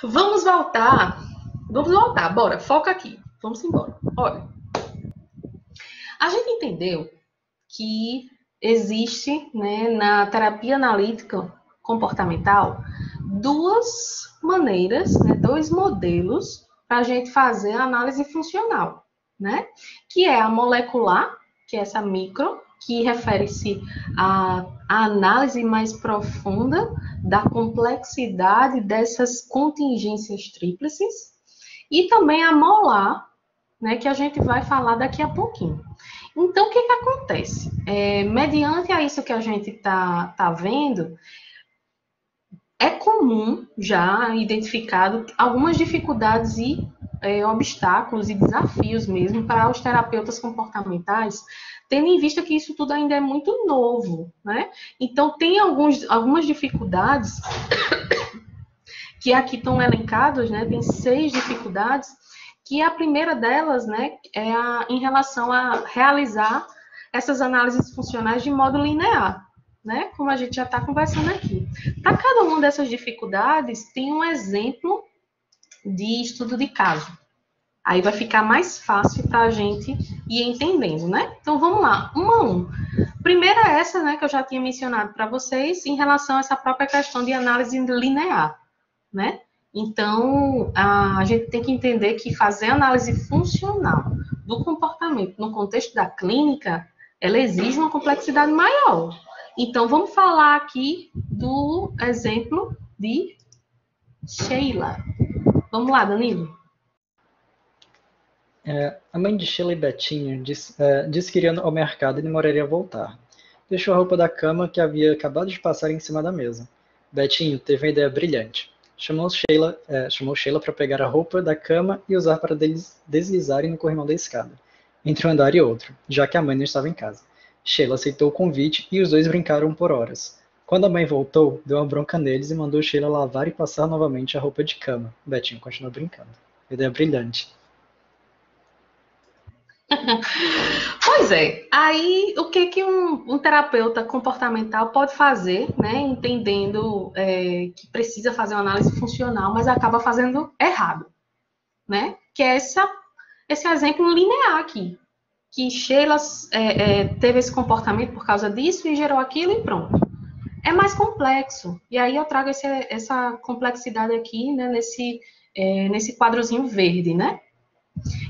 Vamos voltar. Vamos voltar, bora, foca aqui. Vamos embora. Olha, a gente entendeu que existe, né, na terapia analítica comportamental duas maneiras, né, dois modelos para a gente fazer a análise funcional, né? Que é a molecular, que é essa micro, que refere-se à análise mais profunda da complexidade dessas contingências tríplices, e também a molar, né, que a gente vai falar daqui a pouquinho. Então, o que acontece? Mediante a isso que a gente tá vendo, é comum já identificado algumas dificuldades e obstáculos e desafios mesmo para os terapeutas comportamentais, tendo em vista que isso tudo ainda é muito novo, né? Então, tem algumas dificuldades que aqui estão elencadas, né? Tem 6 dificuldades, que a primeira delas, né, em relação a realizar essas análises funcionais de modo linear, né? Como a gente já está conversando aqui. Para cada uma dessas dificuldades, tem um exemplo de estudo de caso. Aí vai ficar mais fácil para a gente ir entendendo, né? Então vamos lá, uma a um. Primeira é essa, né, que eu já tinha mencionado para vocês, em relação a essa própria questão de análise linear, né? Então, a gente tem que entender que fazer análise funcional do comportamento no contexto da clínica, ela exige uma complexidade maior. Então, vamos falar aqui do exemplo de Sheila. Vamos lá, Danilo. A mãe de Sheila e Betinho disse que iria ao mercado e demoraria a voltar. Deixou a roupa da cama que havia acabado de passar em cima da mesa. Betinho teve uma ideia brilhante. Chamou Sheila para pegar a roupa da cama e usar para deslizarem no corrimão da escada, entre um andar e outro, já que a mãe não estava em casa. Sheila aceitou o convite e os dois brincaram por horas. Quando a mãe voltou, deu uma bronca neles e mandou Sheila lavar e passar novamente a roupa de cama. Betinho continuou brincando. Ideia brilhante. Pois é, aí o que um terapeuta comportamental pode fazer, né, entendendo que precisa fazer uma análise funcional, mas acaba fazendo errado, né? Que é esse exemplo linear aqui, que Sheila teve esse comportamento por causa disso e gerou aquilo e pronto. É mais complexo, e aí eu trago essa complexidade aqui, né, nesse quadrozinho verde, né?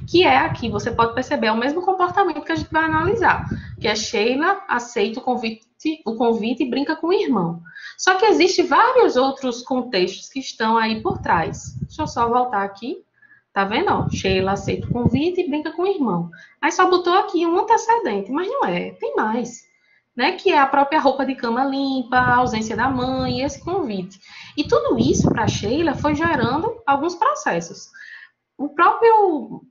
Que é aqui, você pode perceber, é o mesmo comportamento que a gente vai analisar, que é Sheila aceita o convite e brinca com o irmão. Só que existem vários outros contextos que estão aí por trás. Deixa eu só voltar aqui. Tá vendo? Ó, Sheila aceita o convite e brinca com o irmão. Aí só botou aqui um antecedente, mas não é, tem mais. Né? Que é a própria roupa de cama limpa, a ausência da mãe e esse convite. E tudo isso para Sheila foi gerando alguns processos. O próprio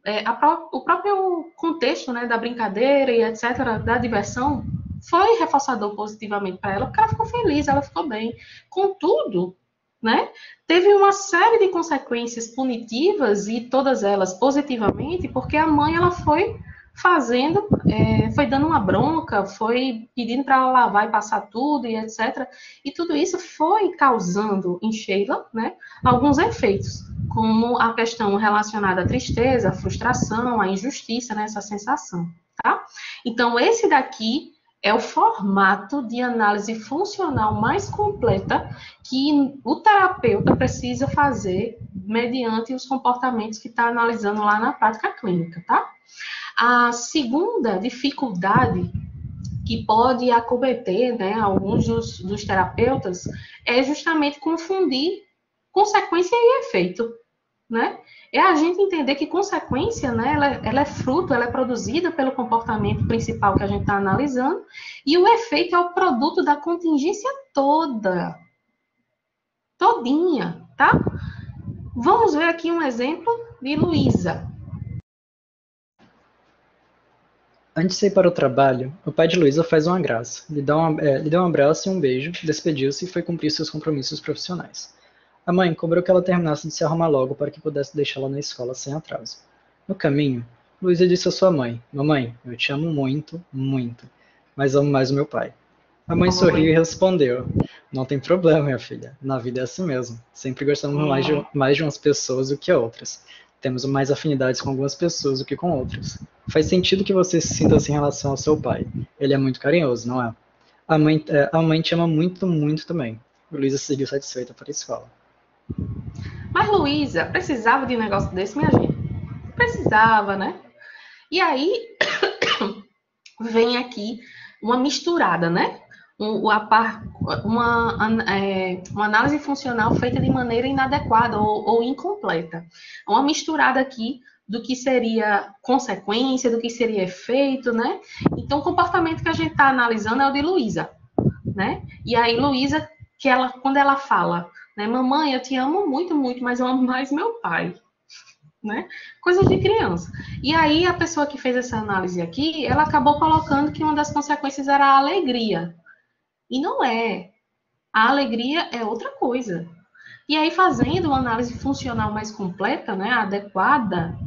contexto, né, da brincadeira e etc., da diversão, foi reforçador positivamente para ela, porque ela ficou feliz, ela ficou bem. Contudo, né, teve uma série de consequências punitivas, e todas elas positivamente, porque a mãe ela foi fazendo, foi dando uma bronca, foi pedindo para ela lavar e passar tudo e etc. E tudo isso foi causando em Sheila, né, alguns efeitos, como a questão relacionada à tristeza, à frustração, à injustiça, né, essa sensação, tá? Então, esse daqui é o formato de análise funcional mais completa que o terapeuta precisa fazer mediante os comportamentos que está analisando lá na prática clínica, tá? A segunda dificuldade que pode acometer, né, alguns dos terapeutas é justamente confundir consequência e efeito, né? É a gente entender que consequência, né, ela é fruto, ela é produzida pelo comportamento principal que a gente está analisando, e o efeito é o produto da contingência toda, todinha, tá? Vamos ver aqui um exemplo de Luísa. Antes de ir para o trabalho, o pai de Luísa faz uma graça. Lhe deu um abraço e um beijo, despediu-se e foi cumprir seus compromissos profissionais. A mãe cobrou que ela terminasse de se arrumar logo para que pudesse deixá-la na escola sem atraso. No caminho, Luísa disse à sua mãe: Mamãe, eu te amo muito, muito, mas amo mais o meu pai. A mãe A sorriu mamãe. e respondeu: Não tem problema, minha filha. Na vida é assim mesmo. Sempre gostamos Hum, mais de umas pessoas do que outras. Temos mais afinidades com algumas pessoas do que com outras. Faz sentido que você se sinta assim em relação ao seu pai. Ele é muito carinhoso, não é? A mãe te ama muito, muito também. Luísa seguiu satisfeita para a escola. Mas Luísa precisava de um negócio desse, minha gente. Precisava, né? E aí vem aqui uma misturada, né? Uma análise funcional feita de maneira inadequada ou incompleta. Uma misturada aqui do que seria consequência, do que seria efeito, né? Então, o comportamento que a gente está analisando é o de Luísa, né? E aí, Luísa, quando ela fala, né, mamãe, eu te amo muito, muito, mas eu amo mais meu pai, né? Coisas de criança. E aí a pessoa que fez essa análise aqui, ela acabou colocando que uma das consequências era a alegria. E não é. A alegria é outra coisa. E aí fazendo uma análise funcional mais completa, né, adequada,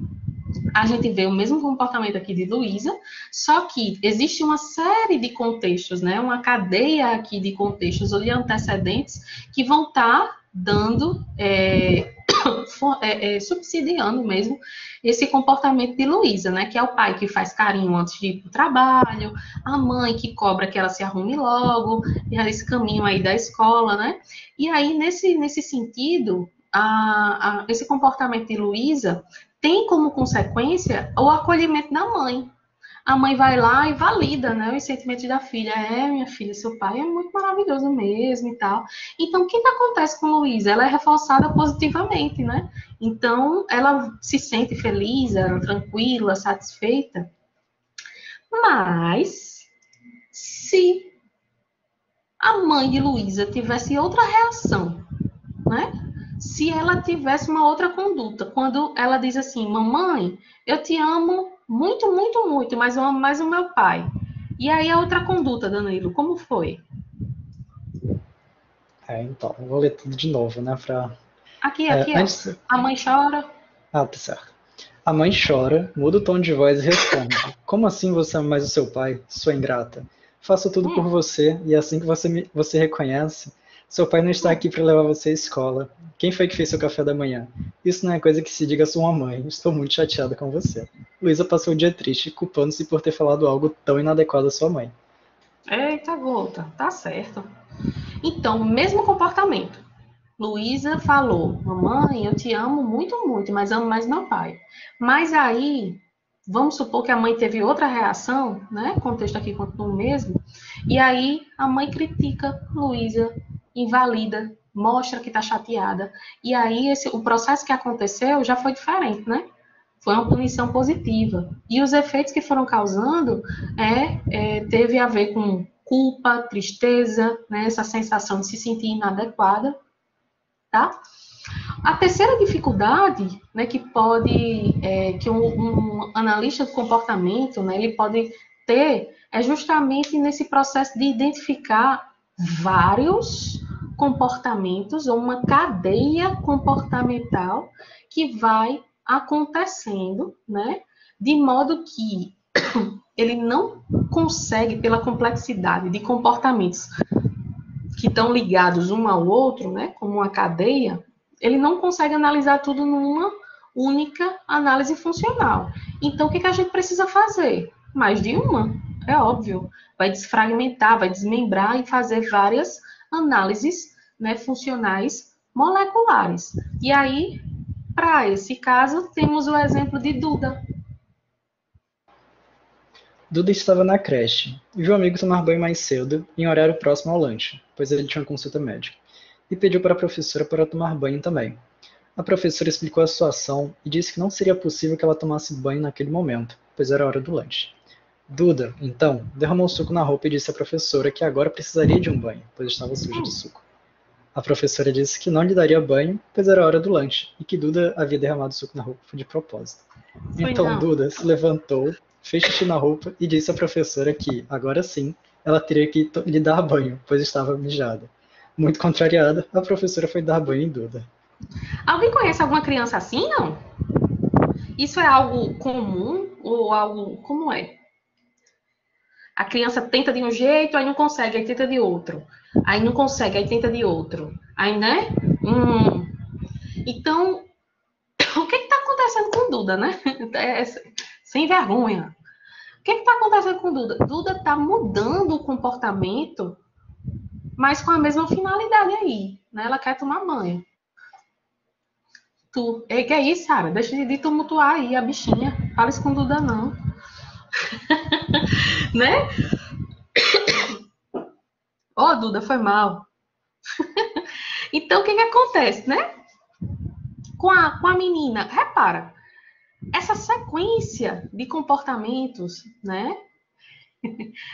a gente vê o mesmo comportamento aqui de Luísa, só que existe uma série de contextos, né, uma cadeia aqui de contextos ou de antecedentes que vão estar dando subsidiando mesmo esse comportamento de Luísa, né? Que é o pai que faz carinho antes de ir para o trabalho, a mãe que cobra que ela se arrume logo, e esse caminho aí da escola, né? E aí, nesse sentido, esse comportamento de Luísa tem como consequência o acolhimento da mãe, a mãe vai lá e valida, né, os sentimentos da filha. É, minha filha, seu pai é muito maravilhoso mesmo e tal. Então, o que acontece com Luísa? Ela é reforçada positivamente, né? Então, ela se sente feliz, tranquila, satisfeita. Mas, se a mãe de Luísa tivesse outra reação, né? Se ela tivesse uma outra conduta, quando ela diz assim, mamãe, eu te amo muito, muito, muito, mas eu amo mais o meu pai. E aí a outra conduta, Danilo, como foi? Então, vou ler tudo de novo, né? Aqui, ó. Antes. A mãe chora. Tá certo. A mãe chora, muda o tom de voz e responde: Como assim você ama mais o seu pai, sua ingrata? Faço tudo por Hum, você e assim que você reconhece, seu pai não está hum. aqui para levar você à escola. Quem foi que fez seu café da manhã? Isso não é coisa que se diga a sua mãe. Estou muito chateada com você. Luísa passou o dia triste, culpando-se por ter falado algo tão inadequado à sua mãe. Eita, gota, tá certo. Então, mesmo comportamento. Luísa falou, mamãe, eu te amo muito, muito, mas amo mais meu pai. Mas aí, vamos supor que a mãe teve outra reação, né? O contexto aqui continua o mesmo. E aí, a mãe critica Luísa, invalida, mostra que está chateada. E aí, o processo que aconteceu já foi diferente, né? Foi uma punição positiva. E os efeitos que foram causando teve a ver com culpa, tristeza, né? Essa sensação de se sentir inadequada, tá? A terceira dificuldade, né, que um analista de comportamento, né, ele pode ter, é justamente nesse processo de identificar vários comportamentos ou uma cadeia comportamental que vai acontecendo, né, de modo que ele não consegue, pela complexidade de comportamentos que estão ligados um ao outro, né, como uma cadeia, ele não consegue analisar tudo numa única análise funcional. Então, o que a gente precisa fazer? Mais de uma, é óbvio. Vai desfragmentar, vai desmembrar e fazer várias análises, né, funcionais moleculares. E aí, para esse caso, temos o exemplo de Duda. Duda estava na creche e viu o amigo tomar banho mais cedo, em horário próximo ao lanche, pois ele tinha uma consulta médica, e pediu para a professora para tomar banho também. A professora explicou a situação e disse que não seria possível que ela tomasse banho naquele momento, pois era a hora do lanche. Duda, então, derramou suco na roupa e disse à professora que agora precisaria de um banho, pois estava suja de suco. A professora disse que não lhe daria banho, pois era a hora do lanche, e que Duda havia derramado suco na roupa de propósito. Foi Então não. Duda se levantou, fez xixi na roupa e disse à professora que, agora sim, ela teria que lhe dar banho, pois estava mijada. Muito contrariada, a professora foi dar banho em Duda. Alguém conhece alguma criança assim, não? Isso é algo comum ou algo como é? A criança tenta de um jeito, aí não consegue, aí tenta de outro. Aí não consegue, aí tenta de outro. Aí, né? Então, o que está acontecendo com Duda, né? Sem vergonha. O que está acontecendo com Duda? Duda está mudando o comportamento, mas com a mesma finalidade aí, né? Ela quer tomar banho. Que é isso, Sara? Deixa de tumultuar aí a bichinha. Fala isso com Duda, não. Né? Ó, Duda, foi mal. Então, o que acontece, né? Com a menina, repara, essa sequência de comportamentos, né?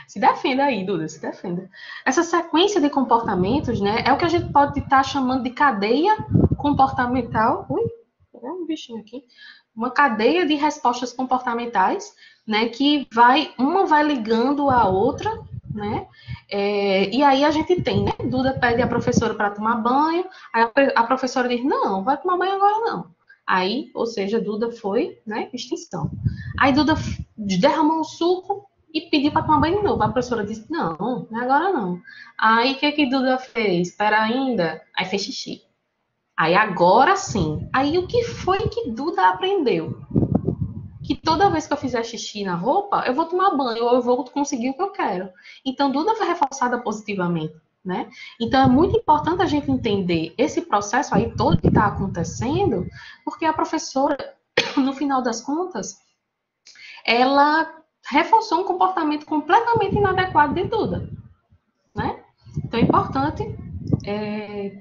Se defenda aí, Duda, se defenda. Essa sequência de comportamentos, né, é o que a gente pode estar chamando de cadeia comportamental. Ui, um bichinho aqui. Uma cadeia de respostas comportamentais, né, que uma vai ligando a outra, né? E aí a gente tem, né? Duda pede a professora para tomar banho, aí a professora diz, não, vai tomar banho agora não. Aí, ou seja, Duda foi, né, extinção. Aí Duda derramou um suco e pediu para tomar banho de novo. A professora disse, não, agora não. Aí, o que Duda fez? Espera ainda. Aí fez xixi. Aí, agora sim. Aí, o que foi que Duda aprendeu? Que toda vez que eu fizer xixi na roupa, eu vou tomar banho, ou eu vou conseguir o que eu quero. Então, Duda foi reforçada positivamente, né? Então, é muito importante a gente entender esse processo aí todo que está acontecendo, porque a professora, no final das contas, ela reforçou um comportamento completamente inadequado de Duda, né? Então é importante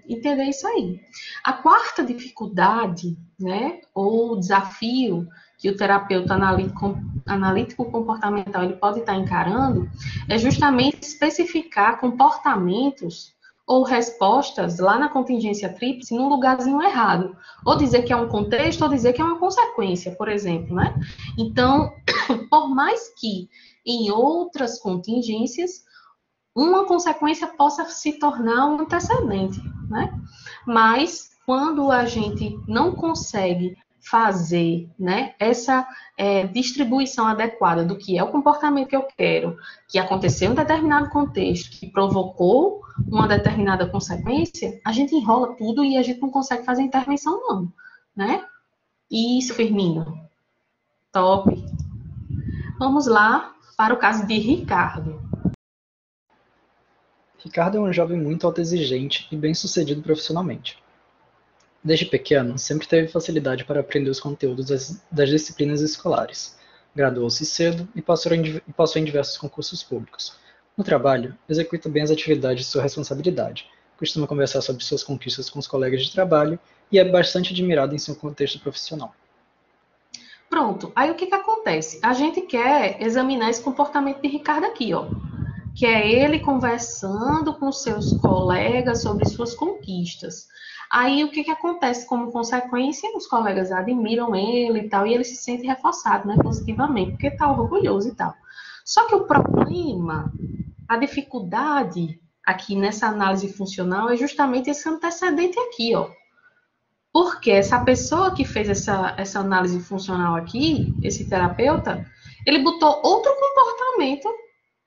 entender isso aí. A quarta dificuldade, né, ou desafio que o terapeuta analítico comportamental ele pode estar encarando é justamente especificar comportamentos ou respostas lá na contingência tríplice num lugarzinho errado. Ou dizer que é um contexto, ou dizer que é uma consequência, por exemplo, né? Então, por mais que em outras contingências uma consequência possa se tornar um antecedente, né? Mas quando a gente não consegue fazer, né, essa distribuição adequada do que é o comportamento que eu quero, que aconteceu em um determinado contexto, que provocou uma determinada consequência, a gente enrola tudo e a gente não consegue fazer intervenção não, né? Isso, Firmino. Top. Vamos lá para o caso de Ricardo. Ricardo é um jovem muito autoexigente e bem-sucedido profissionalmente. Desde pequeno, sempre teve facilidade para aprender os conteúdos das disciplinas escolares. Graduou-se cedo e passou em diversos concursos públicos. No trabalho, executa bem as atividades de sua responsabilidade, costuma conversar sobre suas conquistas com os colegas de trabalho e é bastante admirado em seu contexto profissional. Pronto, aí o que acontece? A gente quer examinar esse comportamento de Ricardo aqui, ó. Que é ele conversando com seus colegas sobre suas conquistas. Aí o que acontece como consequência? Os colegas admiram ele e tal, e ele se sente reforçado, né, positivamente, porque está orgulhoso e tal. Só que o problema, a dificuldade aqui nessa análise funcional é justamente esse antecedente aqui, ó. Porque essa pessoa que fez essa análise funcional aqui, esse terapeuta, ele botou outro comportamento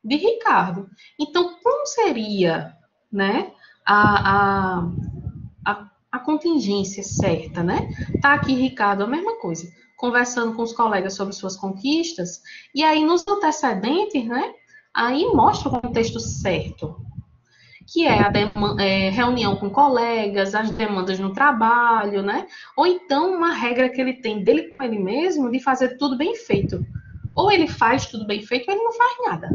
de Ricardo. Então, como seria, né, a contingência certa, né? Tá aqui, Ricardo, a mesma coisa, conversando com os colegas sobre suas conquistas, e aí nos antecedentes, né, aí mostra o contexto certo, que é a reunião com colegas, as demandas no trabalho, né? Ou então uma regra que ele tem dele com ele mesmo de fazer tudo bem feito. Ou ele faz tudo bem feito, ou ele não faz nada.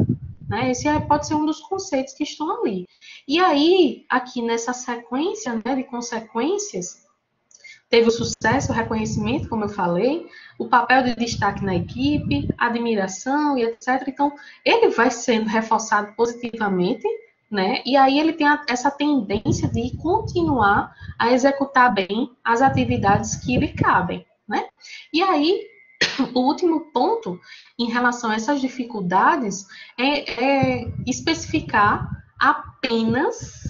Né? Esse pode ser um dos conceitos que estão ali. E aí, aqui nessa sequência, né, de consequências, teve o sucesso, o reconhecimento, como eu falei, o papel de destaque na equipe, admiração e etc. Então, ele vai sendo reforçado positivamente, né? E aí ele tem essa tendência de continuar a executar bem as atividades que lhe cabem, né? E aí, o último ponto em relação a essas dificuldades é especificar apenas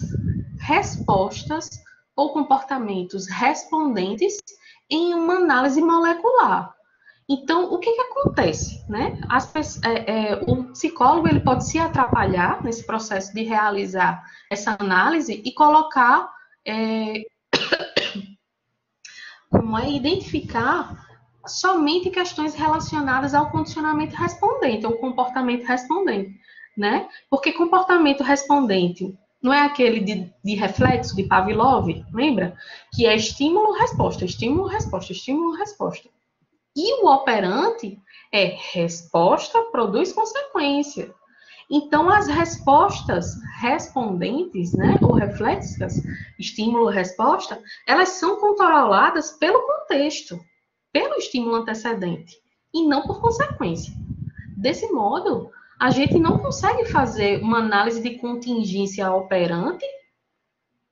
respostas ou comportamentos respondentes em uma análise molecular. Então, o que acontece, né? O psicólogo ele pode se atrapalhar nesse processo de realizar essa análise e colocar, como é, identificar somente questões relacionadas ao condicionamento respondente, ou comportamento respondente, né? Porque comportamento respondente não é aquele de reflexo, de Pavlov, lembra? Que é estímulo-resposta, estímulo-resposta, estímulo-resposta. E o operante é resposta produz consequência. Então, as respostas respondentes, né, ou reflexas, estímulo-resposta, elas são controladas pelo contexto, pelo estímulo antecedente, e não por consequência. Desse modo, a gente não consegue fazer uma análise de contingência operante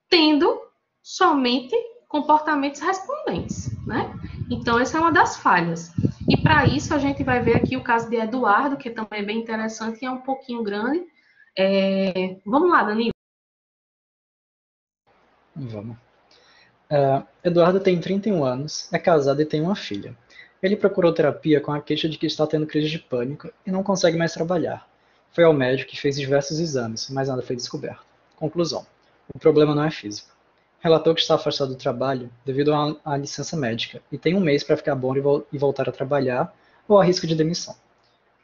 tendo somente comportamentos respondentes, né? Então, essa é uma das falhas. E para isso, a gente vai ver aqui o caso de Eduardo, que também é bem interessante e é um pouquinho grande. Vamos lá, Danilo. Vamos. Eduardo tem 31 anos, é casado e tem uma filha. Ele procurou terapia com a queixa de que está tendo crise de pânico e não consegue mais trabalhar. Foi ao médico e fez diversos exames, mas nada foi descoberto. Conclusão: o problema não é físico. Relatou que está afastado do trabalho devido à licença médica e tem um mês para ficar bom e voltar a trabalhar ou a risco de demissão.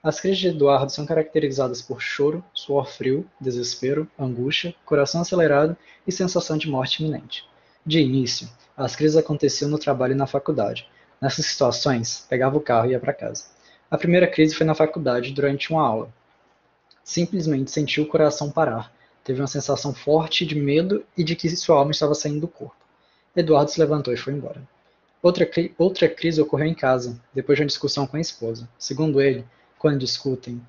As crises de Eduardo são caracterizadas por choro, suor frio, desespero, angústia, coração acelerado e sensação de morte iminente. De início, as crises aconteciam no trabalho e na faculdade. Nessas situações, pegava o carro e ia para casa. A primeira crise foi na faculdade, durante uma aula. Simplesmente sentiu o coração parar. Teve uma sensação forte de medo e de que sua alma estava saindo do corpo. Eduardo se levantou e foi embora. Outra crise ocorreu em casa, depois de uma discussão com a esposa. Segundo ele, quando discutem,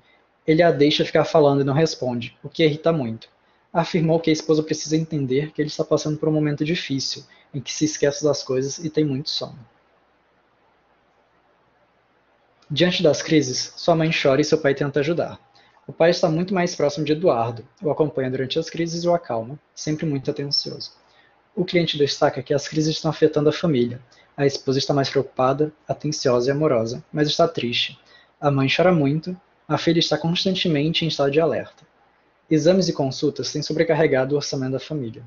ele a deixa ficar falando e não responde, o que irrita muito. Afirmou que a esposa precisa entender que ele está passando por um momento difícil, em que se esquece das coisas e tem muito sono. Diante das crises, sua mãe chora e seu pai tenta ajudar. O pai está muito mais próximo de Eduardo, o acompanha durante as crises e o acalma, sempre muito atencioso. O cliente destaca que as crises estão afetando a família. A esposa está mais preocupada, atenciosa e amorosa, mas está triste. A mãe chora muito, a filha está constantemente em estado de alerta. Exames e consultas têm sobrecarregado o orçamento da família.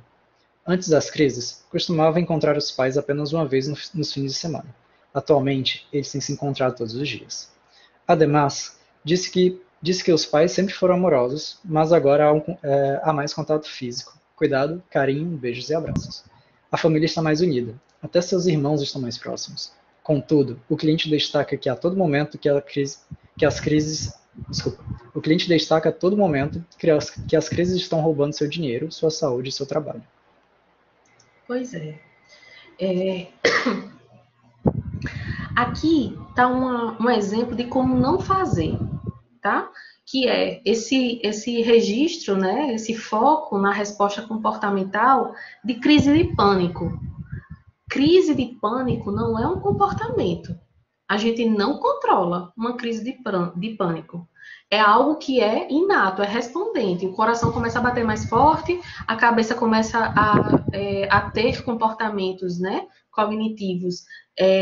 Antes das crises, costumava encontrar os pais apenas uma vez nos fins de semana. Atualmente, eles têm se encontrado todos os dias. Ademais, disse que os pais sempre foram amorosos, mas agora há mais contato físico, cuidado, carinho, beijos e abraços. A família está mais unida, até seus irmãos estão mais próximos. Contudo, o cliente destaca que a todo momento o cliente destaca a todo momento que as crises estão roubando seu dinheiro, sua saúde e seu trabalho. Pois é. Aqui está um exemplo de como não fazer, tá? Que é esse registro, né? Esse foco na resposta comportamental de crise de pânico. Crise de pânico não é um comportamento. A gente não controla uma crise de pânico. É algo que é inato, é respondente. O coração começa a bater mais forte, a cabeça começa a ter comportamentos, né, cognitivos,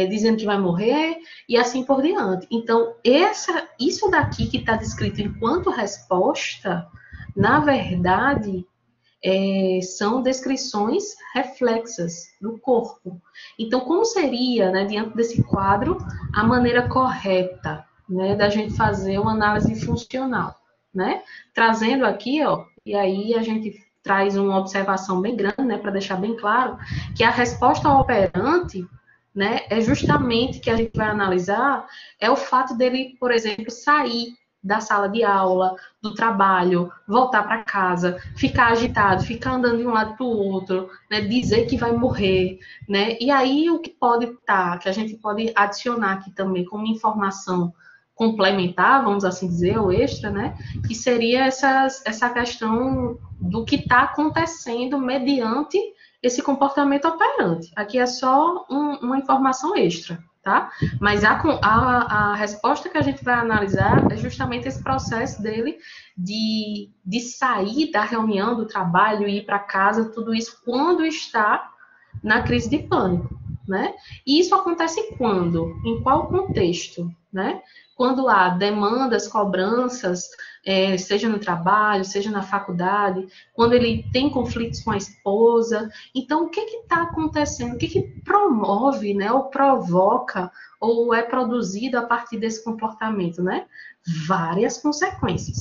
dizendo que vai morrer e assim por diante. Então, isso daqui que está descrito enquanto resposta, na verdade, são descrições reflexas do corpo. Então, como seria, né, diante desse quadro, a maneira correta, né, da gente fazer uma análise funcional, né? Trazendo aqui, ó, e aí a gente traz uma observação bem grande, né, para deixar bem claro, que a resposta ao operante, né, é justamente que a gente vai analisar, é o fato dele, por exemplo, sair da sala de aula, do trabalho, voltar para casa, ficar agitado, ficar andando de um lado para o outro, né, dizer que vai morrer, né? E aí o que pode estar, que a gente pode adicionar aqui também como informação complementar, vamos assim dizer, ou extra, né? Que seria essa questão do que está acontecendo mediante esse comportamento operante. Aqui é só uma informação extra. Tá? Mas a resposta que a gente vai analisar é justamente esse processo dele de sair da reunião, do trabalho e ir para casa, tudo isso quando está na crise de pânico. né? E isso acontece quando? Em qual contexto, né? Quando há demandas, cobranças, seja no trabalho, seja na faculdade, quando ele tem conflitos com a esposa. Então, o que está acontecendo? O que promove, né, ou provoca, ou é produzido a partir desse comportamento, né? Várias consequências,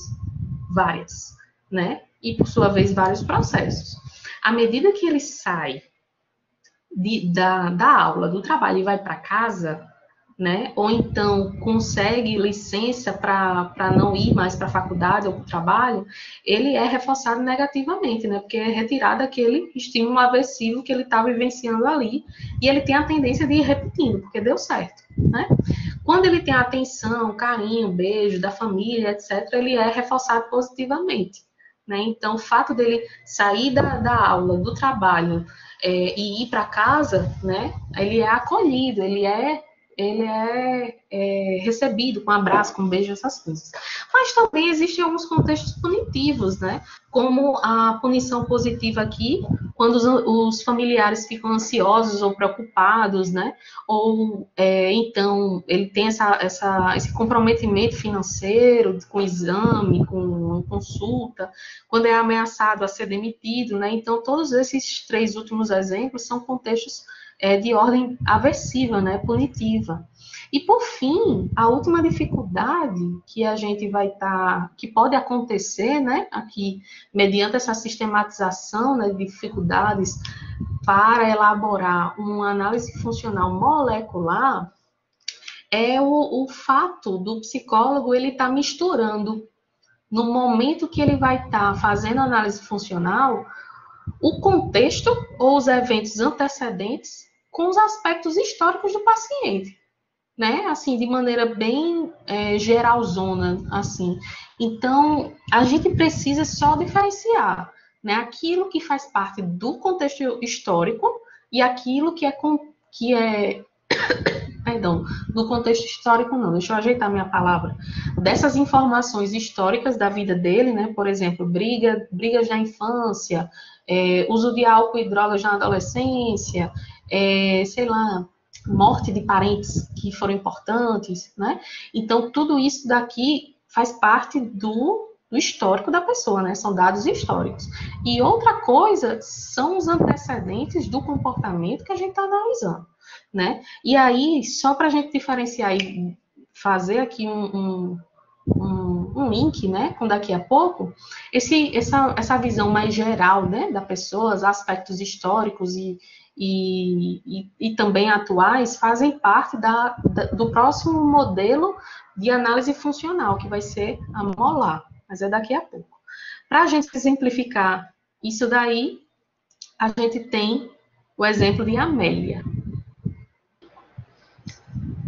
várias, né? E, por sua vez, vários processos. À medida que ele sai da aula, do trabalho e vai para casa, né? Ou então consegue licença para não ir mais para a faculdade ou para o trabalho, ele é reforçado negativamente, né? Porque é retirado aquele estímulo aversivo que ele está vivenciando ali e ele tem a tendência de ir repetindo, porque deu certo, né? Quando ele tem a atenção, carinho, beijo da família, etc., ele é reforçado positivamente, né? Então, o fato dele sair da aula, do trabalho, e ir para casa, né? Ele é acolhido, ele é recebido com abraço, com beijo, essas coisas. Mas também existem alguns contextos punitivos, né? Como a punição positiva aqui, quando os familiares ficam ansiosos ou preocupados, né? Ou então ele tem esse comprometimento financeiro com exame, com consulta, quando é ameaçado a ser demitido, né? Então todos esses 3 últimos exemplos são contextos de ordem aversiva, né, punitiva. E, por fim, a última dificuldade que a gente que pode acontecer, né, aqui, mediante essa sistematização, né, de dificuldades para elaborar uma análise funcional molecular, é o fato do psicólogo ele estar misturando, no momento que ele vai estar fazendo análise funcional, o contexto ou os eventos antecedentes com os aspectos históricos do paciente, né? Assim, de maneira bem geralzona, assim. Então, a gente precisa só diferenciar, né? Aquilo que faz parte do contexto histórico e aquilo que é perdão, no contexto histórico não, deixa eu ajeitar minha palavra, dessas informações históricas da vida dele, né, por exemplo, brigas na infância, uso de álcool e drogas na adolescência, sei lá, morte de parentes que foram importantes, né, então tudo isso daqui faz parte do histórico da pessoa, né, são dados históricos. E outra coisa são os antecedentes do comportamento que a gente está analisando, né? E aí, só para a gente diferenciar e fazer aqui um link, né, com daqui a pouco, essa visão mais geral, né, da pessoa, os aspectos históricos e também atuais fazem parte do próximo modelo de análise funcional, que vai ser a molar, mas é daqui a pouco. Para a gente exemplificar isso daí, a gente tem o exemplo de Amélia.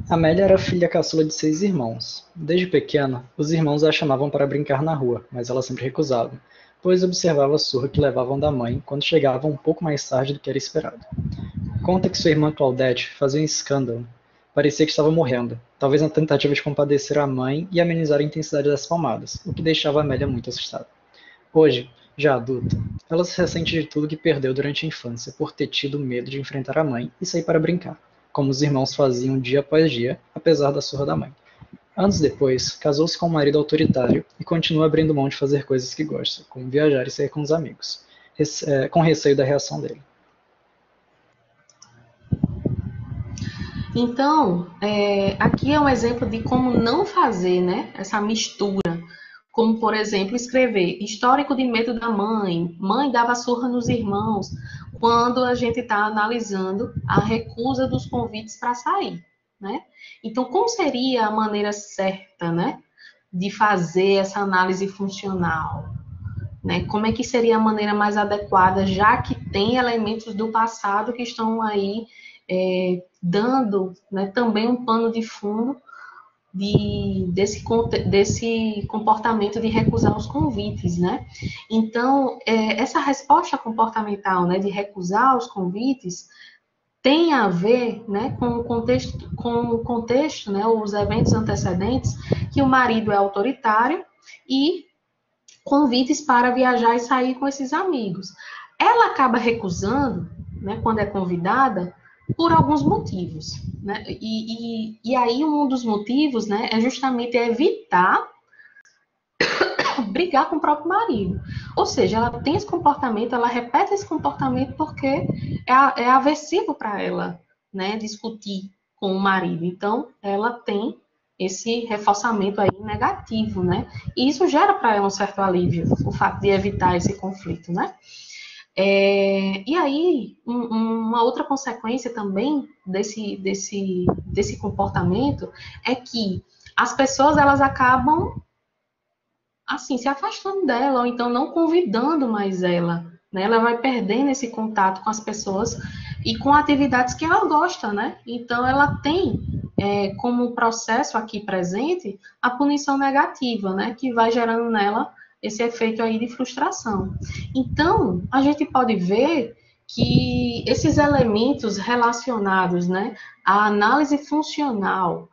Amélia era filha caçula de 6 irmãos. Desde pequena, os irmãos a chamavam para brincar na rua, mas ela sempre recusava, pois observava a surra que levavam da mãe quando chegavam um pouco mais tarde do que era esperado. Conta que sua irmã Claudete fazia um escândalo. Parecia que estava morrendo, talvez na tentativa de compadecer a mãe e amenizar a intensidade das palmadas, o que deixava Amélia muito assustada. Hoje, já adulta, ela se ressente de tudo que perdeu durante a infância por ter tido medo de enfrentar a mãe e sair para brincar, como os irmãos faziam dia após dia, apesar da surra da mãe. Anos depois, casou-se com um marido autoritário e continua abrindo mão de fazer coisas que gosta, como viajar e sair com os amigos, com receio da reação dele. Então, aqui é um exemplo de como não fazer, né, essa mistura. Como, por exemplo, escrever histórico de medo da mãe, mãe dava surra nos irmãos, quando a gente está analisando a recusa dos convites para sair, né? Então, como seria a maneira certa, né, de fazer essa análise funcional? Né? Como é que seria a maneira mais adequada, já que tem elementos do passado que estão aí dando, né, também um pano de fundo desse comportamento de recusar os convites, né? Então, essa resposta comportamental, né, de recusar os convites, tem a ver, né, com o contexto, né, os eventos antecedentes, que o marido é autoritário e convites para viajar e sair com esses amigos. Ela acaba recusando, né, quando é convidada, por alguns motivos, né? E aí um dos motivos, né, é justamente evitar brigar com o próprio marido. Ou seja, ela tem esse comportamento, ela repete esse comportamento porque é aversivo para ela, né, discutir com o marido. Então, ela tem esse reforçamento aí negativo, né? E isso gera para ela um certo alívio, o fato de evitar esse conflito, né? E aí, uma outra consequência também desse comportamento é que as pessoas elas acabam assim se afastando dela ou então não convidando mais ela, né? Ela vai perdendo esse contato com as pessoas e com atividades que ela gosta, né? Então ela tem como processo aqui presente a punição negativa, né? Que vai gerando nela esse efeito aí de frustração. Então a gente pode ver que esses elementos relacionados, né, à análise funcional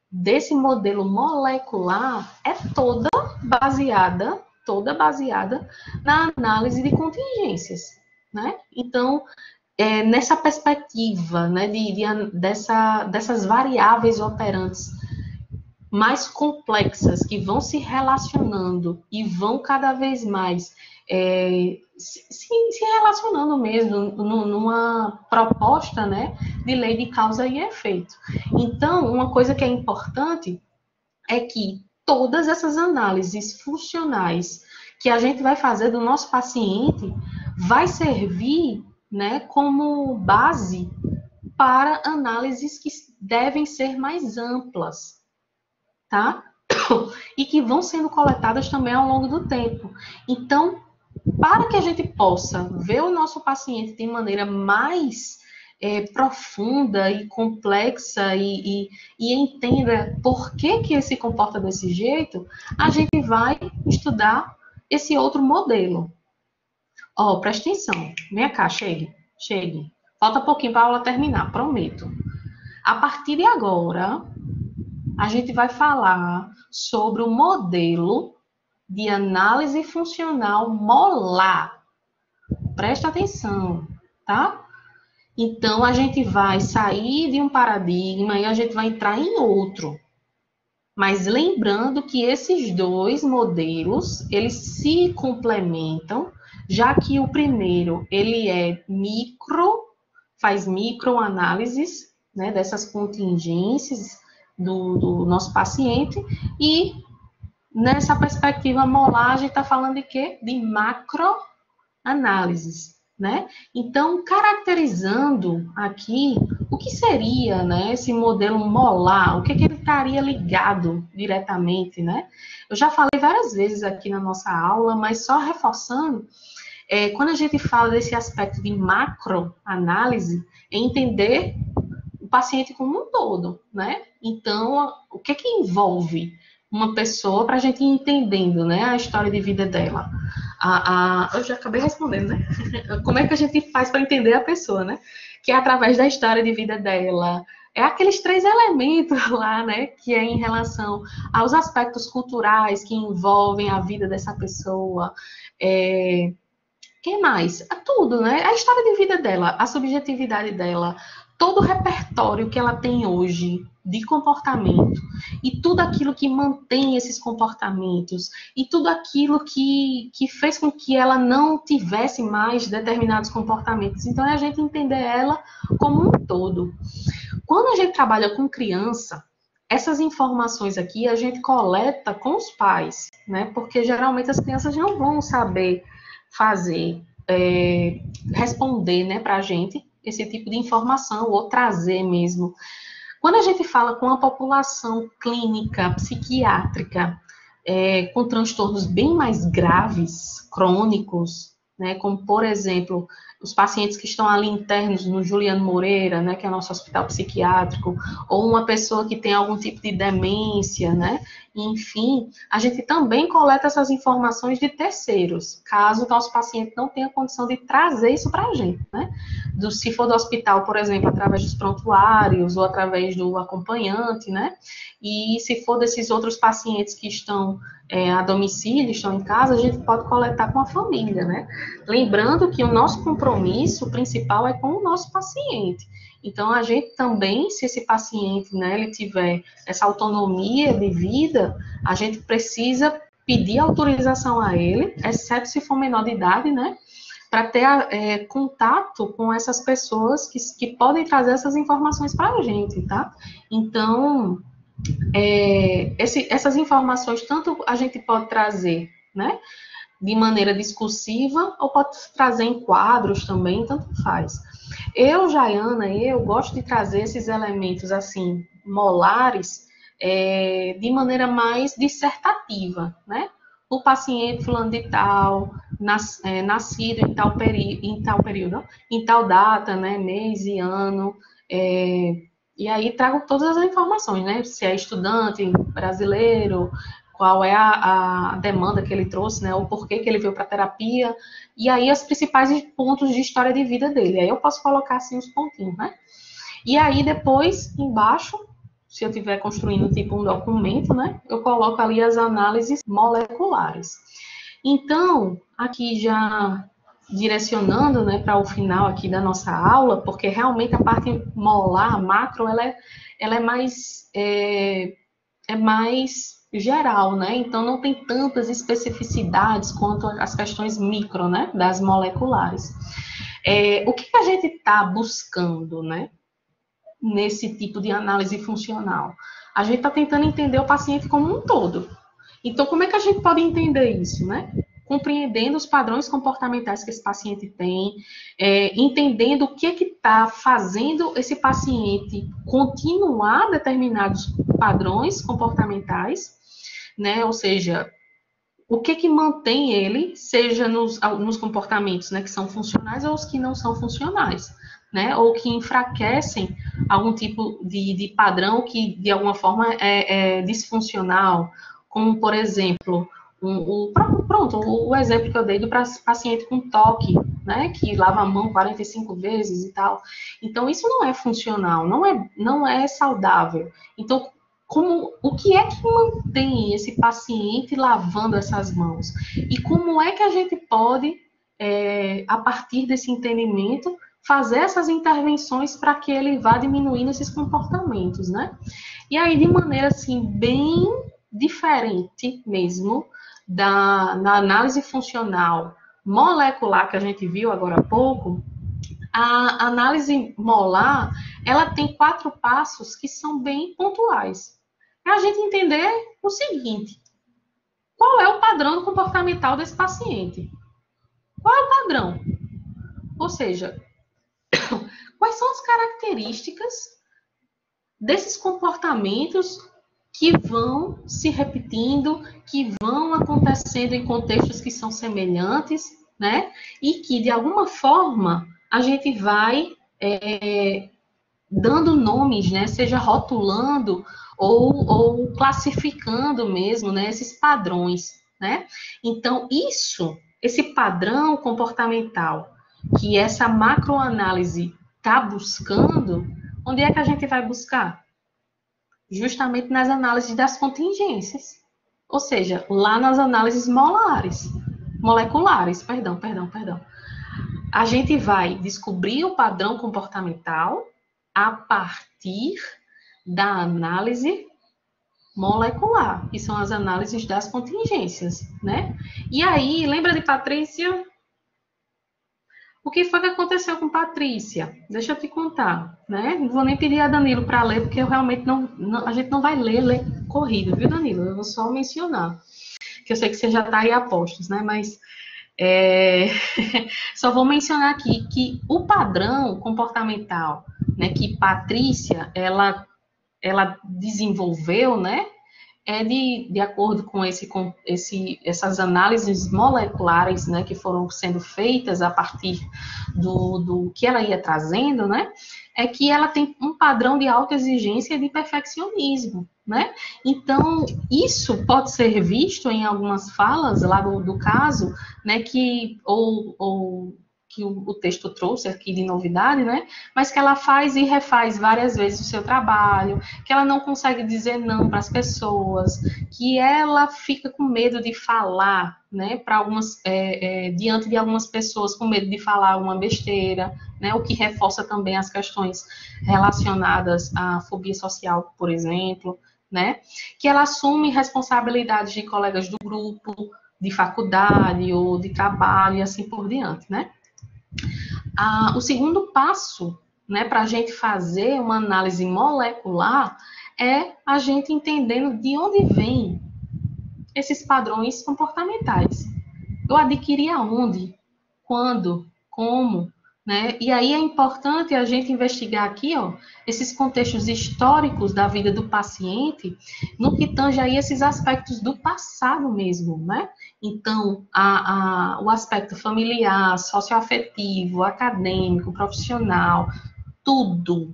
desse modelo molecular é toda baseada na análise de contingências, né? Então, nessa perspectiva, né, dessas variáveis operantes mais complexas que vão se relacionando e vão cada vez mais se relacionando mesmo numa proposta, né, de lei de causa e efeito. Então, uma coisa que é importante é que todas essas análises funcionais que a gente vai fazer do nosso paciente vai servir, né, como base para análises que devem ser mais amplas, tá? E que vão sendo coletadas também ao longo do tempo. Então, para que a gente possa ver o nosso paciente de maneira mais profunda e complexa e entenda por que ele se comporta desse jeito, a gente vai estudar esse outro modelo. Ó, presta atenção. Vem cá, chegue. Falta pouquinho para a aula terminar, prometo. A partir de agora, a gente vai falar sobre o modelo de análise funcional molar. Presta atenção, tá? Então, a gente vai sair de um paradigma e a gente vai entrar em outro. Mas lembrando que esses dois modelos, eles se complementam, já que o primeiro, ele é faz microanálises, né, dessas contingências do nosso paciente, e nessa perspectiva molar, a gente está falando de quê? De macroanálises, né? Então, caracterizando aqui o que seria, né, esse modelo molar, o que ele estaria ligado diretamente, né? Eu já falei várias vezes aqui na nossa aula, mas só reforçando, quando a gente fala desse aspecto de macroanálise, é entender o paciente como um todo, né? Então, o que envolve uma pessoa para a gente ir entendendo, né, a história de vida dela. Eu já acabei respondendo, né? Como é que a gente faz para entender a pessoa, né? Que é através da história de vida dela. É aqueles 3 elementos lá, né? Que é em relação aos aspectos culturais que envolvem a vida dessa pessoa. Que mais? Tudo, né? A história de vida dela, a subjetividade dela, todo o repertório que ela tem hoje de comportamento e tudo aquilo que mantém esses comportamentos e tudo aquilo que fez com que ela não tivesse mais determinados comportamentos. Então, é a gente entender ela como um todo. Quando a gente trabalha com criança, essas informações aqui a gente coleta com os pais, né? Porque geralmente as crianças não vão saber fazer, responder, né, para a gente esse tipo de informação ou trazer mesmo. Quando a gente fala com a população clínica, psiquiátrica, com transtornos bem mais graves, crônicos, né, como, por exemplo, os pacientes que estão ali internos no Juliano Moreira, né, que é nosso hospital psiquiátrico, ou uma pessoa que tem algum tipo de demência, né, enfim, a gente também coleta essas informações de terceiros, caso o nosso paciente não tenha condição de trazer isso para a gente, né, se for do hospital, por exemplo, através dos prontuários ou através do acompanhante, né, e se for desses outros pacientes que estão a domicílio, estão em casa, a gente pode coletar com a família, né? Lembrando que o nosso compromisso principal é com o nosso paciente. Então, a gente também, se esse paciente, né, ele tiver essa autonomia de vida, a gente precisa pedir autorização a ele, exceto se for menor de idade, né, para ter contato com essas pessoas que podem trazer essas informações para a gente, tá? Então, essas informações, tanto a gente pode trazer, né, de maneira discursiva, ou pode trazer em quadros também, tanto faz. Jaiana, eu gosto de trazer esses elementos, assim, molares, de maneira mais dissertativa, né? O paciente fulano de tal, nascido em tal período, em tal data, né? Mês e ano, e aí trago todas as informações, né? Se é estudante brasileiro, qual é a demanda que ele trouxe, né? O porquê que ele veio para a terapia, e aí os principais pontos de história de vida dele. Aí eu posso colocar assim os pontinhos, né? E aí depois, embaixo, se eu estiver construindo tipo um documento, né? Eu coloco ali as análises moleculares. Então, aqui já direcionando, né, para o final aqui da nossa aula, porque realmente a parte molar, macro, ela é mais geral, né? Então não tem tantas especificidades quanto as questões micro, né? Das moleculares. O que a gente está buscando, né? Nesse tipo de análise funcional? A gente está tentando entender o paciente como um todo. Então, como é que a gente pode entender isso, né? Compreendendo os padrões comportamentais que esse paciente tem, entendendo o que está fazendo esse paciente continuar determinados padrões comportamentais, né? Ou seja, o que mantém ele, seja nos comportamentos, né, que são funcionais ou os que não são funcionais, né? Ou que enfraquecem algum tipo de padrão que, de alguma forma, é disfuncional, como, por exemplo, o exemplo que eu dei do paciente com toque, né, que lava a mão 45 vezes e tal. Então, isso não é funcional, não é saudável. Então, o que é que mantém esse paciente lavando essas mãos? E como é que a gente pode, a partir desse entendimento, fazer essas intervenções para que ele vá diminuindo esses comportamentos, né? E aí, de maneira, assim, bem diferente mesmo na análise funcional molecular que a gente viu agora há pouco, a análise molar, ela tem 4 passos que são bem pontuais. Para a gente entender o seguinte: qual é o padrão comportamental desse paciente? Qual é o padrão? Ou seja, quais são as características desses comportamentos que vão se repetindo, que vão acontecendo em contextos que são semelhantes, né? E que, de alguma forma, a gente vai dando nomes, né? Seja rotulando ou classificando mesmo, né? Esses padrões, né? Então, esse padrão comportamental que essa macroanálise está buscando, onde é que a gente vai buscar? Justamente nas análises das contingências. Ou seja, lá nas análises moleculares, perdão. A gente vai descobrir o padrão comportamental a partir da análise molecular, que são as análises das contingências, né? E aí, lembra de Patrícia? O que foi que aconteceu com Patrícia? Deixa eu te contar, né? Não vou nem pedir a Danilo para ler, porque eu realmente a gente não vai ler corrido, viu, Danilo? Eu vou só mencionar, que eu sei que você já está aí a postos, né? Mas só vou mencionar aqui que o padrão comportamental, né, que Patrícia ela desenvolveu, né, de acordo com essas análises moleculares, né, que foram sendo feitas a partir do que ela ia trazendo, né, é que ela tem um padrão de alta exigência e de perfeccionismo, né? Então, isso pode ser visto em algumas falas lá do caso, né, que que o texto trouxe aqui de novidade, né? Mas que ela faz e refaz várias vezes o seu trabalho, que ela não consegue dizer não para as pessoas, que ela fica com medo de falar, né? Para algumas, diante de algumas pessoas, com medo de falar uma besteira, né? O que reforça também as questões relacionadas à fobia social, por exemplo, né? Que ela assume responsabilidades de colegas do grupo, de faculdade ou de trabalho e assim por diante, né? O segundo passo, né, para a gente fazer uma análise molecular é a gente entendendo de onde vêm esses padrões comportamentais. Eu adquiri aonde, quando, como, né? E aí é importante a gente investigar aqui, ó, esses contextos históricos da vida do paciente, no que tange aí esses aspectos do passado mesmo, né? Então, o aspecto familiar, socioafetivo, acadêmico, profissional, tudo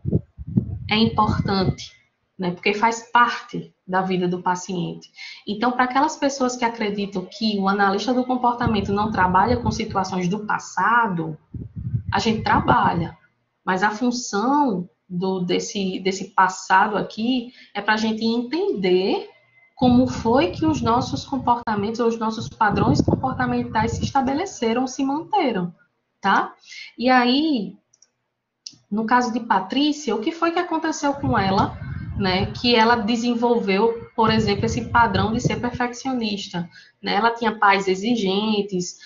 é importante, né? Porque faz parte da vida do paciente. Então, para aquelas pessoas que acreditam que o analista do comportamento não trabalha com situações do passado, a gente trabalha, mas a função desse passado aqui é para a gente entender como foi que os nossos comportamentos, ou os nossos padrões comportamentais se estabeleceram, se manteram, tá? E aí, no caso de Patrícia, o que foi que aconteceu com ela, né? Que ela desenvolveu, por exemplo, esse padrão de ser perfeccionista, né? Ela tinha pais exigentes,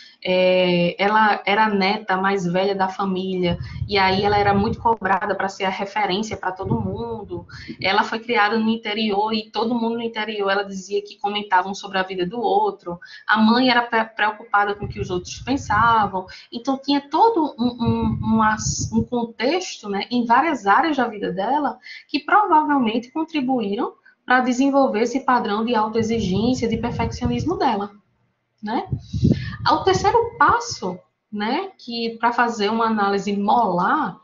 ela era a neta mais velha da família, e aí ela era muito cobrada para ser a referência para todo mundo. Ela foi criada no interior e todo mundo no interior, ela dizia que comentavam sobre a vida do outro. A mãe era preocupada com o que os outros pensavam. Então, tinha todo um contexto, né, em várias áreas da vida dela que provavelmente contribuíram para desenvolver esse padrão de autoexigência, de perfeccionismo dela, né? O terceiro passo, né, que para fazer uma análise molar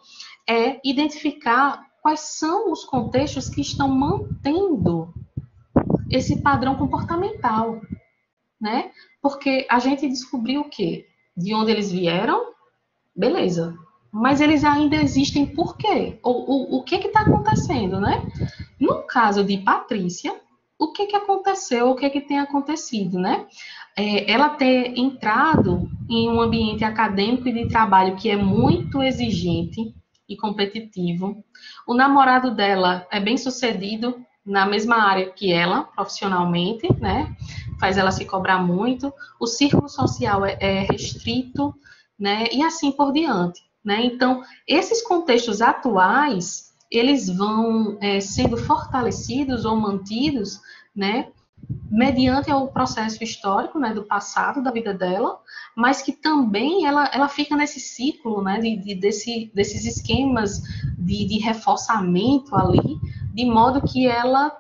é identificar quais são os contextos que estão mantendo esse padrão comportamental, né? Porque a gente descobriu o quê? De onde eles vieram, beleza. Mas eles ainda existem por quê? O que está acontecendo, né? No caso de Patrícia, o que aconteceu, o que tem acontecido, né? Ela ter entrado em um ambiente acadêmico e de trabalho que é muito exigente e competitivo. O namorado dela é bem sucedido na mesma área que ela, profissionalmente, né? Faz ela se cobrar muito. O círculo social é restrito, né? E assim por diante, né? Então, esses contextos atuais, eles vão sendo fortalecidos ou mantidos, né? Mediante o processo histórico, né, do passado da vida dela, mas que também ela fica nesse ciclo, né, desses esquemas de reforçamento ali, de modo que ela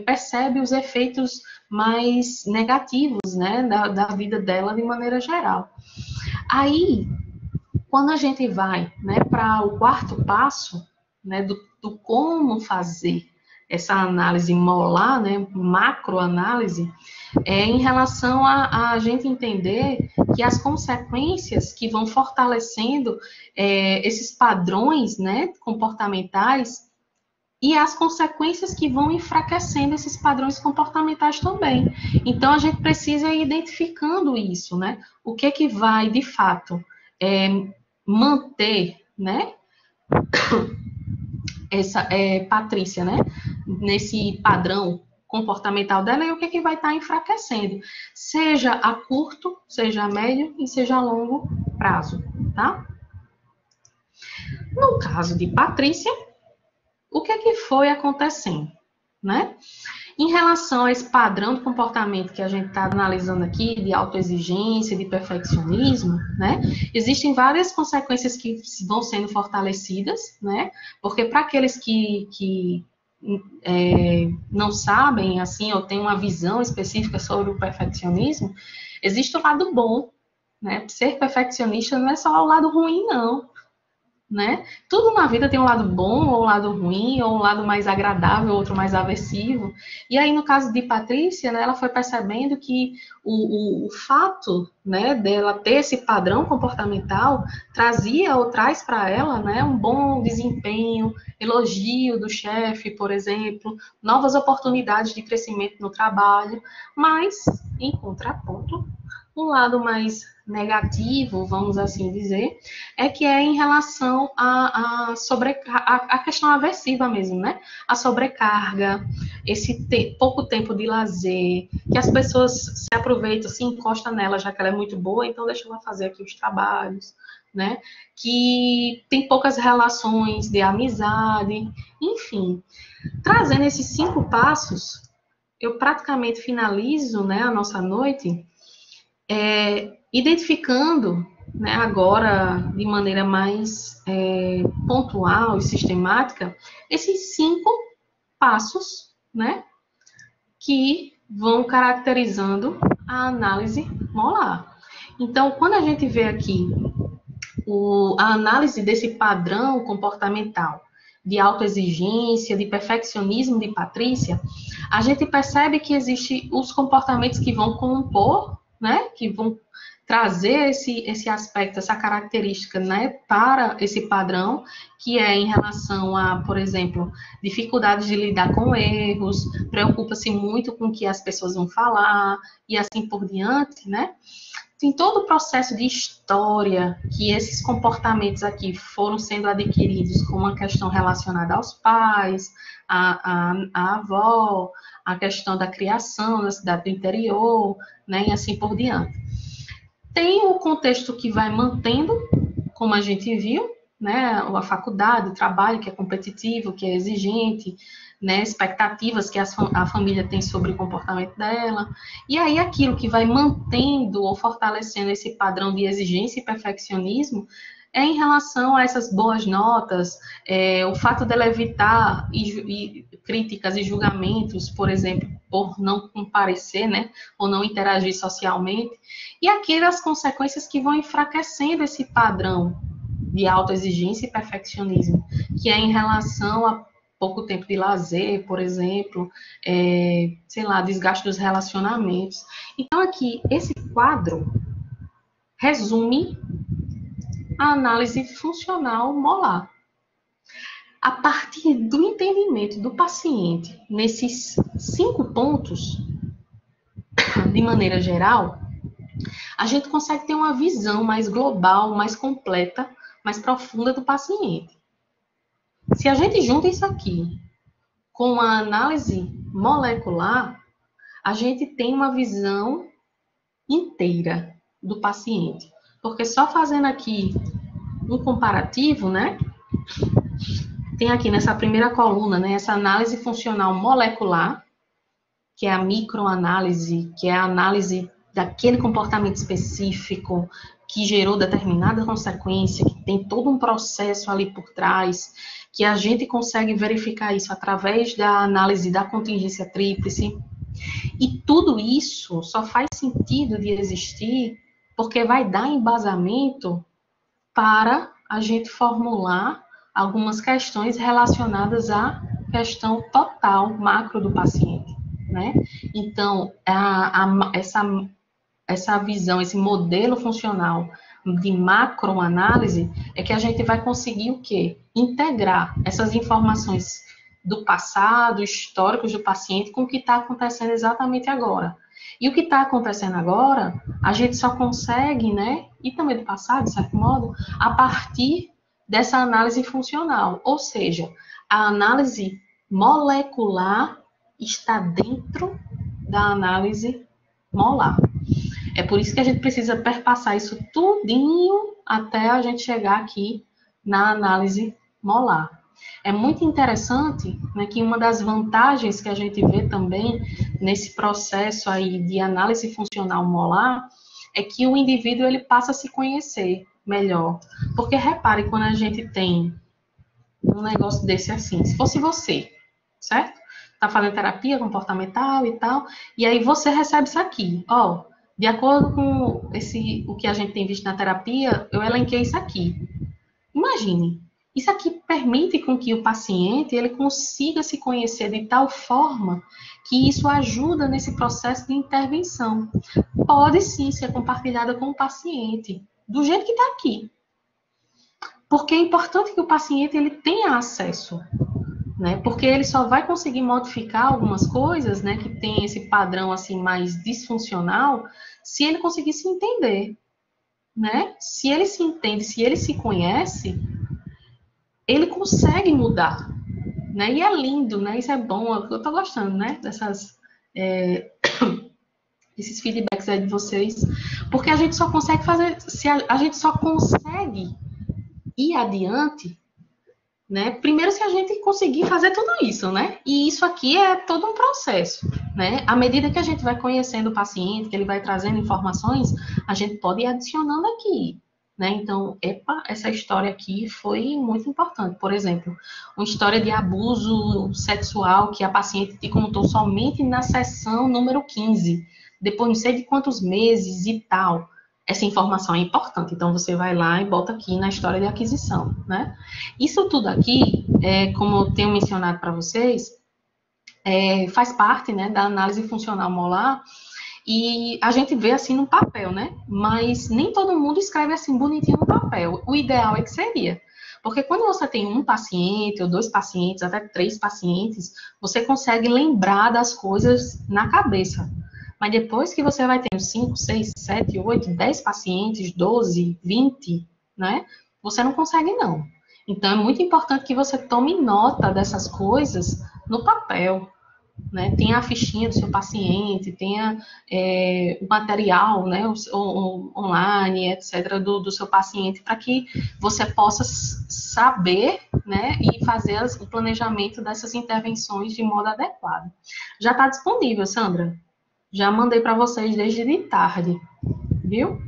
percebe os efeitos mais negativos, né, da vida dela de maneira geral. Aí, quando a gente vai, né, para o quarto passo, né, do como fazer essa análise molar, né, macroanálise, em relação a gente entender que as consequências que vão fortalecendo esses padrões, né, comportamentais e as consequências que vão enfraquecendo esses padrões comportamentais também. Então, a gente precisa ir identificando isso, né? O que vai, de fato, manter, né, essa Patrícia, né, nesse padrão comportamental dela e o que vai estar enfraquecendo, seja a curto, seja a médio e seja a longo prazo, tá? No caso de Patrícia, o que foi acontecendo, né? Em relação a esse padrão de comportamento que a gente está analisando aqui, de autoexigência, de perfeccionismo, né? Existem várias consequências que vão sendo fortalecidas, né? Porque para aqueles que não sabem, assim, ou têm uma visão específica sobre o perfeccionismo, existe o lado bom, né? Ser perfeccionista não é só o lado ruim, não. né? Tudo na vida tem um lado bom, ou um lado ruim, ou um lado mais agradável, outro mais aversivo. E aí, no caso de Patrícia, né, ela foi percebendo que o fato, né, dela ter esse padrão comportamental trazia ou traz para ela, né, um bom desempenho, elogio do chefe, por exemplo, novas oportunidades de crescimento no trabalho, mas, em contraponto, um lado mais negativo, vamos assim dizer, é que é em relação à questão aversiva mesmo, né? A sobrecarga, esse pouco tempo de lazer, que as pessoas se aproveitam, se encostam nela, já que ela é muito boa, então deixa ela fazer aqui os trabalhos, né? Que tem poucas relações de amizade, enfim. Trazendo esses 5 passos, eu praticamente finalizo, né, a nossa noite identificando, né, agora de maneira mais pontual e sistemática, esses 5 passos, né, que vão caracterizando a análise molar. Então, quando a gente vê aqui a análise desse padrão comportamental de autoexigência, de perfeccionismo de Patrícia, a gente percebe que existem os comportamentos que vão compor, né, que vão trazer esse aspecto, essa característica, né, para esse padrão, que é em relação a, por exemplo, dificuldades de lidar com erros, preocupa-se muito com o que as pessoas vão falar, e assim por diante, né? Tem todo o processo de história que esses comportamentos aqui foram sendo adquiridos como uma questão relacionada aos pais, à avó, a questão da criação na cidade do interior, né, e assim por diante. Tem o contexto que vai mantendo, como a gente viu, né, a faculdade, o trabalho que é competitivo, que é exigente, né, expectativas que a família tem sobre o comportamento dela, e aí aquilo que vai mantendo ou fortalecendo esse padrão de exigência e perfeccionismo é em relação a essas boas notas, o fato dela evitar críticas e julgamentos, por exemplo, por não comparecer, né, ou não interagir socialmente, e aquelas consequências que vão enfraquecendo esse padrão de autoexigência e perfeccionismo, que é em relação a pouco tempo de lazer, por exemplo, sei lá, desgaste dos relacionamentos. Então, aqui, esse quadro resume a análise funcional molar. A partir do entendimento do paciente nesses 5 pontos, de maneira geral, a gente consegue ter uma visão mais global, mais completa, mais profunda do paciente. Se a gente junta isso aqui com a análise molecular, a gente tem uma visão inteira do paciente. Porque só fazendo aqui um comparativo, né? Tem aqui nessa primeira coluna, né, essa análise funcional molecular, que é a microanálise, que é a análise daquele comportamento específico que gerou determinada consequência, que tem todo um processo ali por trás, que a gente consegue verificar isso através da análise da contingência tríplice. E tudo isso só faz sentido de existir porque vai dar embasamento para a gente formular algumas questões relacionadas à questão total, macro do paciente, né? Então, essa visão, esse modelo funcional de macroanálise é que a gente vai conseguir o quê? Integrar essas informações do passado, históricos do paciente, com o que está acontecendo exatamente agora. E o que está acontecendo agora, a gente só consegue, né, e também do passado, de certo modo, a partir dessa análise funcional. Ou seja, a análise molecular está dentro da análise molar. É por isso que a gente precisa perpassar isso tudinho até a gente chegar aqui na análise molar. É muito interessante, né, que uma das vantagens que a gente vê também nesse processo aí de análise funcional molar é que o indivíduo ele passa a se conhecer melhor. Porque repare, quando a gente tem um negócio desse assim, se fosse você, certo? Tá fazendo terapia comportamental e tal, e aí você recebe isso aqui, ó, de acordo com o que a gente tem visto na terapia, eu elenquei isso aqui. Imagine, isso aqui permite com que o paciente ele consiga se conhecer de tal forma que isso ajuda nesse processo de intervenção. Pode sim ser compartilhada com o paciente, do jeito que está aqui. Porque é importante que o paciente ele tenha acesso, né? Porque ele só vai conseguir modificar algumas coisas, né, que tem esse padrão assim mais disfuncional, se ele conseguir se entender, né? Se ele se entende, se ele se conhece, ele consegue mudar, né? E é lindo, né? Isso é bom, eu tô gostando, né? Esses feedbacks aí de vocês, porque a gente só consegue fazer, se a gente só consegue ir adiante, né? Primeiro, se a gente conseguir fazer tudo isso, né? E isso aqui é todo um processo, né? À medida que a gente vai conhecendo o paciente, que ele vai trazendo informações, a gente pode ir adicionando aqui, né? Então, essa história aqui foi muito importante. Por exemplo, uma história de abuso sexual que a paciente te contou somente na sessão número 15, depois não sei de quantos meses e tal. Essa informação é importante, então você vai lá e bota aqui na história de aquisição, né? Isso tudo aqui, como eu tenho mencionado para vocês, faz parte, né, da análise funcional molar e a gente vê assim no papel, né? Mas nem todo mundo escreve assim bonitinho no papel. O ideal é que seria. Porque quando você tem um paciente, ou dois pacientes, até três pacientes, você consegue lembrar das coisas na cabeça. Mas depois que você vai tendo 5, 6, 7, 8, 10 pacientes, 12, 20, né? Você não consegue, não. Então, é muito importante que você tome nota dessas coisas no papel, né? Tenha a fichinha do seu paciente, tenha o material, né? O online, etc., do seu paciente, para que você possa saber, né? E fazer o planejamento dessas intervenções de modo adequado. Já está disponível, Sandra. Já mandei para vocês desde de tarde, viu?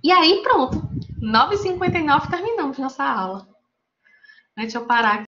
E aí, pronto. 9h59 terminamos nossa aula. Deixa eu parar aqui.